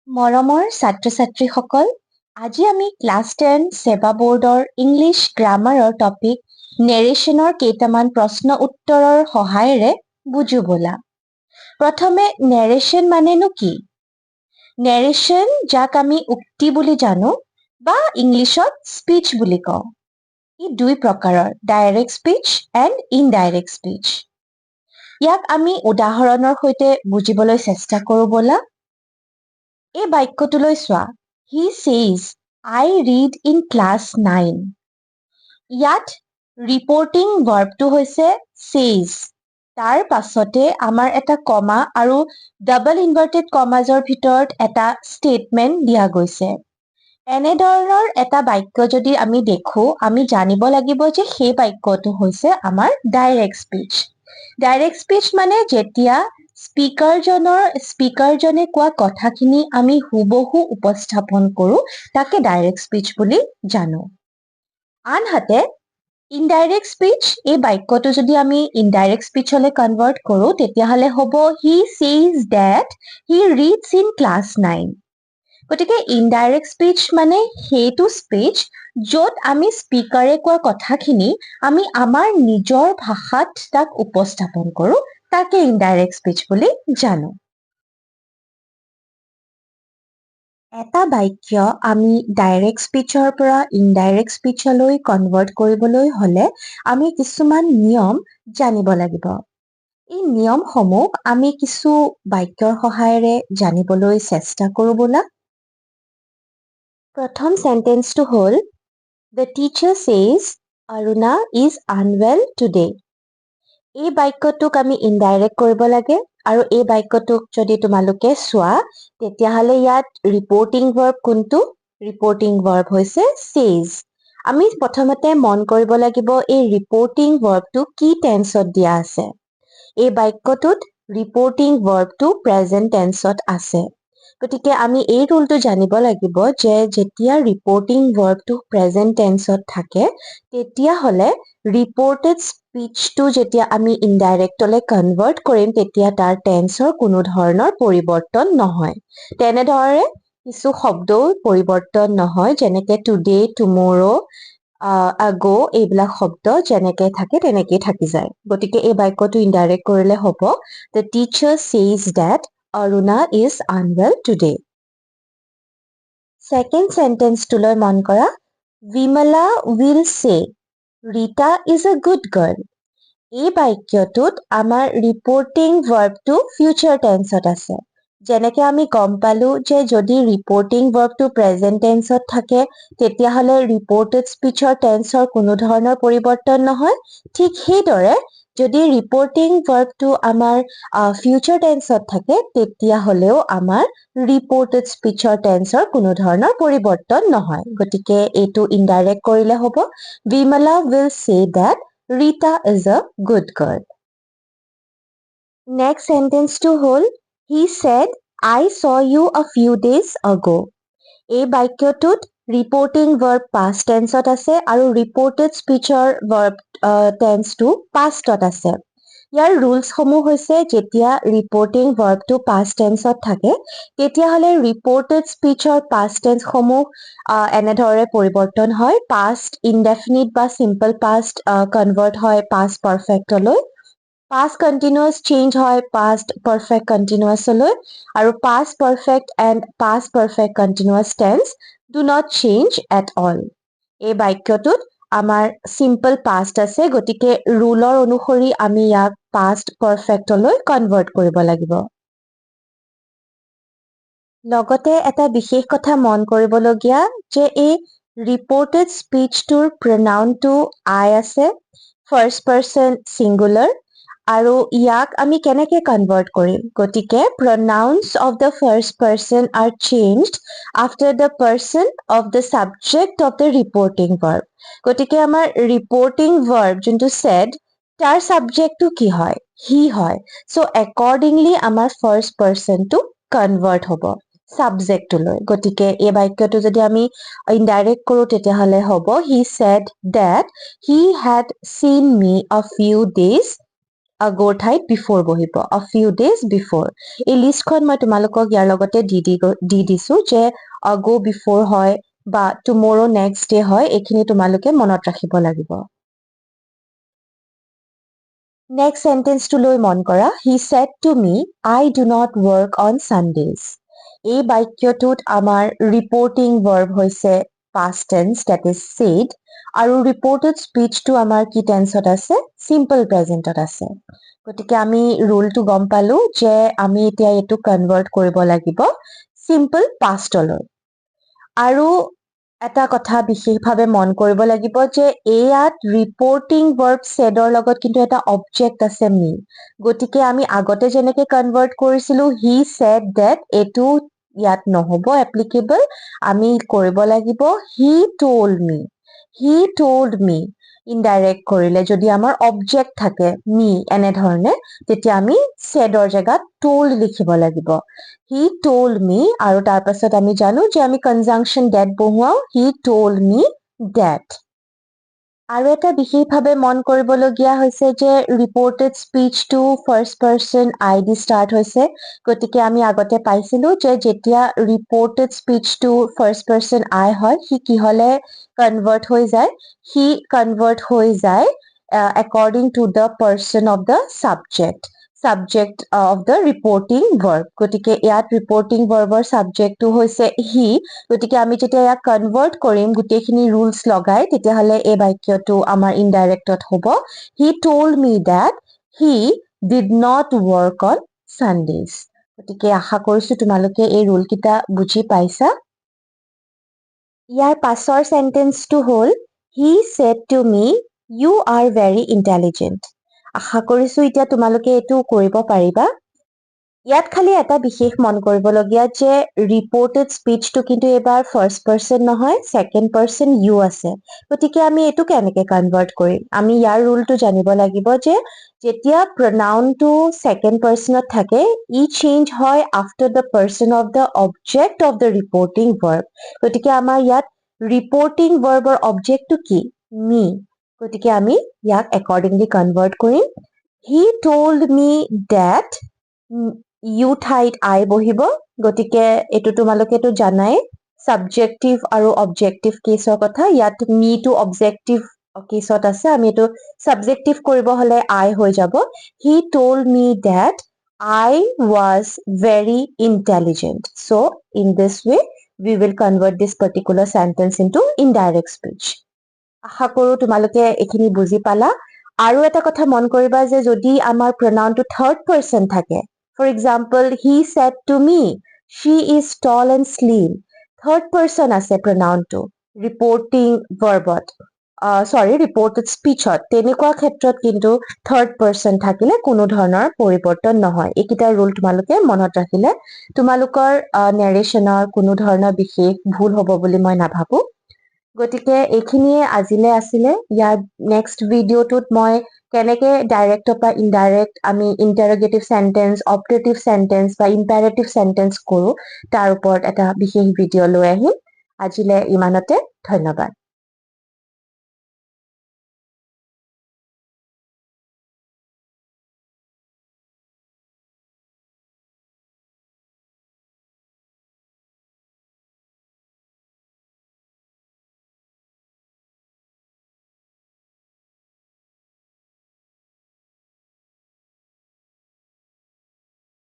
মৰমৰ ছাত্ৰ-ছাত্ৰীসকল, আজি আমি ক্লাছ 10 সেৱা বৰ্ডৰ ইংলিছ গ্ৰামাৰৰ টপিক নেৰেশ্যনৰ কেইটামান প্ৰশ্ন উত্তৰৰ সহায়েৰে বুজো ব'লা। প্ৰথমে নেৰেশ্যন মানেনো কি? নেৰেশ্যন যাক আমি উক্তি বুলি জানো বা ইংলিছত স্পীচ বুলি কওঁ। ই দুই প্ৰকাৰৰ, direct speech and indirect speech. ইয়াক আমি উদাহৰণৰ সৈতে বুজিবলৈ চেষ্টা কৰো ব'লা। এই বাক্যটোলৈ চোৱা, He says, I read in class 9. ইয়াত ৰিপৰ্টিং ভাৰ্বটো হৈছে says। তাৰ পাছতে আমাৰ এটা কমা আৰু ডাবল ইনভাৰ্টেড কমাজৰ ভিতৰত এটা ষ্টেটমেণ্ট দিয়া গৈছে। এনেধৰণৰ এটা বাক্য যদি আমি দেখো, আমি জানিব লাগিব যে সেই বাক্যটো হৈছে আমাৰ ডাইৰেক্ট স্পীচ। ডাইৰেক্ট স্পীচ মানে যেতিয়া স্পীকাৰজনে কোৱা কথাখিনি আমি হুবহু উপস্থাপন কৰো, তাকে ডাইৰেক্ট স্পীচ বুলি জানো। আনহাতে ইনডাইৰেক্ট স্পীচ, এই বাক্যটো যদি আমি ইনডাইৰেক্ট স্পীচলৈ কনভাৰ্ট কৰো, তেতিয়াহ'লে হ'ব He says that he reads in class 9. গতিকে ইনডাইৰেক্ট স্পীচ মানে সেইটো স্পীচ য'ত আমি স্পীকাৰে কোৱা কথাখিনি আমি আমাৰ নিজৰ ভাষাত তাক উপস্থাপন কৰো, তাকে ইনডাইৰেক্ট স্পীচ বুলি জানো। এটা বাক্য আমি ডাইৰেক্ট স্পীচৰ পৰা ইনডাইৰেক্ট স্পীচলৈ কনভাৰ্ট কৰিবলৈ হ'লে আমি কিছুমান নিয়ম জানিব লাগিব। এই নিয়মসমূহ আমি কিছু বাক্যৰ সহায়েৰে জানিবলৈ চেষ্টা কৰো ব'লা। প্ৰথম চেণ্টেন্সটো হ'ল The teacher says Aruna is unwell today. এই বাক্যটোক আমি ইনডাইৰেক্ট কৰিব লাগে আৰু এই বাক্যটোক যদি তোমালোকে চোৱা, তেতিয়াহ'লে ইয়াত ৰিপৰ্টিং ভাৰ্ব কোনটো? ৰিপৰ্টিং ভাৰ্ব হৈছে says। আমি প্ৰথমতে মন কৰিব লাগিব এই ৰিপৰ্টিং ভাৰ্বটো কি টেন্সত দিয়া আছে। এই বাক্যটোত ৰিপৰ্টিং ভাৰ্বটো প্ৰেজেন্ট টেন্সত আছে। গতিকে আমি এই ৰুলটো জানিব লাগিব যে যেতিয়া ৰিপৰ্টিং ভাৰ্বটো প্ৰেজেন্ট টেন্সত থাকে, তেতিয়াহ'লে ৰিপৰ্টেড স্পীচটো যেতিয়া আমি ইনডাইৰেক্টলৈ কনভাৰ্ট কৰিম, তেতিয়া তাৰ টেন্সৰ কোনো ধৰণৰ পৰিৱৰ্তন নহয়। তেনেদৰে কিছু শব্দও পৰিৱৰ্তন নহয়, যেনেকে টুডে, টুমৰো, আগো, এইবিলাক শব্দ যেনেকে থাকে তেনেকেই থাকি যায়। গতিকে এই বাক্যটো ইনডাইৰেক্ট কৰিলে হ'ব The teacher says that Aruna is unwell today. Second sentence-টোলৈ মন কৰা, Vimala will say Rita is a good girl. এই বাক্যটোত আমাৰ ৰিপৰ্টিং ভাৰ্বটো ফিউচাৰ টেন্সত আছে। যেনেকে আমি গম পালো যে যদি ৰিপৰ্টিং ভাৰ্বটো প্ৰেজেন্ট টেন্সত থাকে, তেতিয়াহ'লে ৰিপৰ্টেড স্পীচৰ টেন্সৰ কোনো ধৰণৰ পৰিৱৰ্তন নহয়। ঠিক সেইদৰে যদি ৰিপৰ্টিং ভাৰ্বটো আমাৰ ফিউচাৰ টেন্সত থাকে, তেতিয়াহ'লেও আমাৰ ৰিপৰ্টেড স্পীচৰ টেন্সৰ কোনো ধৰণৰ পৰিৱৰ্তন নহয়। গতিকে এইটো ইনডাইৰেক্ট কৰিলে হ'ব Vimala will say that Rita is a good girl. Next sentence-টো হ'ল He said, I saw you a few days ago. এই বাক্যটোত ৰিপৰ্টিং ভাৰ্ব past tense-ত আছে আৰু ৰিপৰ্টেড স্পীচৰ ভাৰ্ব টেন্সটো past-ত আছে। ইয়াৰ ৰুলছসমূহ হৈছে যেতিয়া ৰিপৰ্টিং ভাৰ্বটো past tense-ত থাকে, তেতিয়াহ'লে ৰিপৰ্টেড স্পীচৰ past tense-সমূহ এনেদৰে পৰিৱৰ্তন হয়, past indefinite বা simple past কনভাৰ্ট হয় past perfect-লৈ, past continuous চেঞ্জ হয় past perfect continuous-লৈ, আৰু past perfect and past perfect continuous tense do not change at all. এই বাক্যটোত আমাৰ simple past আছে, গতিকে ৰুলৰ অনুসৰি আমি ইয়াক past perfect-লৈ কনভাৰ্ট কৰিব লাগিব। লগতে এটা বিশেষ কথা মন কৰিবলগীয়া যে এই ৰিপৰ্টেড স্পীচটোৰ প্ৰনাউনটো I আছে, ফাৰ্ষ্ট পাৰ্চন চিংগুলাৰ, আৰু ইয়াক আমি কেনেকে কনভাৰ্ট কৰিম? গতিকে pronouns of the first person are changed after the person of the subject of the reporting verb. গতিকে আমাৰ ৰিপৰ্টিং verb যোনটো said, তাৰ subjectটো কি হয়? He হয়। So accordingly আমাৰ first personটো convert হ'ব subjectটোলৈ। গতিকে এই বাক্যটো যদি আমি ইনডাইৰেক্ট কৰো, তেতিয়াহ'লে হ'ব He said that he had seen me a few days ago ঠাইত before বহিব a few days before এই লিষ্টখন মই তোমালোকক ইয়াৰ লগতে দি দিছো যে ago before হয় বা tomorrow next day হয় এইখিনি তোমালোকে মনত ৰাখিব লাগিব Next sentence to লৈ মন কৰা He said to me, I do not work on Sundays. এই বাক্যটোত আমাৰ reporting verb হৈছে past tense that is said আৰু reported speech টো আমাৰ কি tenseত আছে simple presentত আছে গতিকে আমি ৰুলটো গম পালো যে আমি এতিয়া এইটো convert কৰিব লাগিব simple pastলৈ আৰু এটা কথা বিশেষভাৱে মন কৰিব লাগিব যে ইয়াত ৰিপৰ্টিং ভাৰ্ব saidৰ লগত কিন্তু এটা অবজেক্ট আছে me গতিকে আমি আগতে যেনেকে কনভাৰ্ট কৰিছিলো he said that এটো ইয়াত নহব এপ্লিকেবল আমি কৰিব লাগিব he told me ইনডাইৰেক্ট কৰিলে যদি আমাৰ অবজেক্ট থাকে me এনে ধৰণে তেতিয়া আমি saidৰ জাগাত told লিখিব লাগিব He told me আৰু তাৰ পাছত আমি জানো যে আমি conjunction that বহুৱাও He told me that আৰু এটা বিশেষভাৱে মন কৰিবলগীয়া হৈছে যে reported speech to first person I the start হৈছে গতিকে আমি আগতে পাইছিলো যে যেতিয়া reported speech to first person I হয় সি কি হলে convert হৈ যায় সি convert হৈ যায় according to the person of the subject of the reporting verb গতিকে ইয়াত reporting verbৰ subject টো হৈছে he গতিকে আমি যেতিয়া ইয়াক convert কৰিম গোটেইখিনি rules লগাই তেতিয়াহলে এই বাক্যটো আমাৰ indirectত হ'ব he told me that he did not work on Sundays গতিকে আশা কৰিছো তোমালোকে এই rule কিটা বুজি পাইছা ইয়াৰ পাছৰ sentence টো হ'ল he said to me you are very intelligent আশা কৰিছো এতিয়া তোমালোকে এইটো কৰিব পাৰিবা ইয়াত খালি এটা বিশেষ মন কৰিবলগীয়া যে reported speech টো কিন্তু এবাৰ first person নহয় second person you আছে গতিকে আমি এইটো কেনেকে convert কৰিম আমি ইয়াৰ ৰুলটো জানিব লাগিব যে যেতিয়া pronoun টো second personত থাকে ই change হয় after the person of the object of the reporting verb গতিকে আমাৰ ইয়াত reporting verbৰ object টো কি me গতিকে আমি ইয়াক accordingly convert কৰিম He told me that you ঠাইত I বহিব গতিকে এইটো তোমালোকেতো জানাই subjective আৰু objective caseৰ কথা ইয়াত me টো objective caseত আছে আমি এইটো subjective কৰিব হলে I হৈ যাব He told me that I was very intelligent so in this way we will convert this particular sentence into indirect speech আশা কৰো তোমালোকে এইখিনি বুজি পালা আৰু এটা কথা মন কৰিবা যে যদি আমাৰ pronoun টো third person থাকে for example he said to me she is tall and slim third person আছে pronoun টো reporting verbত reported speechত তেনেকুৱা ক্ষেত্ৰত কিন্তু third person থাকিলে কোনো ধৰণৰ পৰিৱৰ্তন নহয় এইকিটা ৰুল তোমালোকে মনত ৰাখিলে তোমালোকৰ narrationৰ কোনো ধৰণৰ বিশেষ ভুল হ'ব বুলি মই নাভাবো গতিকে এইখিনিয়ে আজিলে আছিলে ইয়াৰ নেক্সট ভিডিঅ'টোত মই কেনেকে ডাইৰেক্টৰ পৰা ইনডাইৰেক্ট আমি ইন্টাৰোগেটিভ সেন্টেন্স অপাৰেটিভ সেন্টেন্স বা ইম্পাৰেটিভ সেন্টেন্স কৰো তাৰ ওপৰত এটা বিশেষ ভিডিঅ' লৈ আহিম আজিলে ইমানতে ধন্যবাদ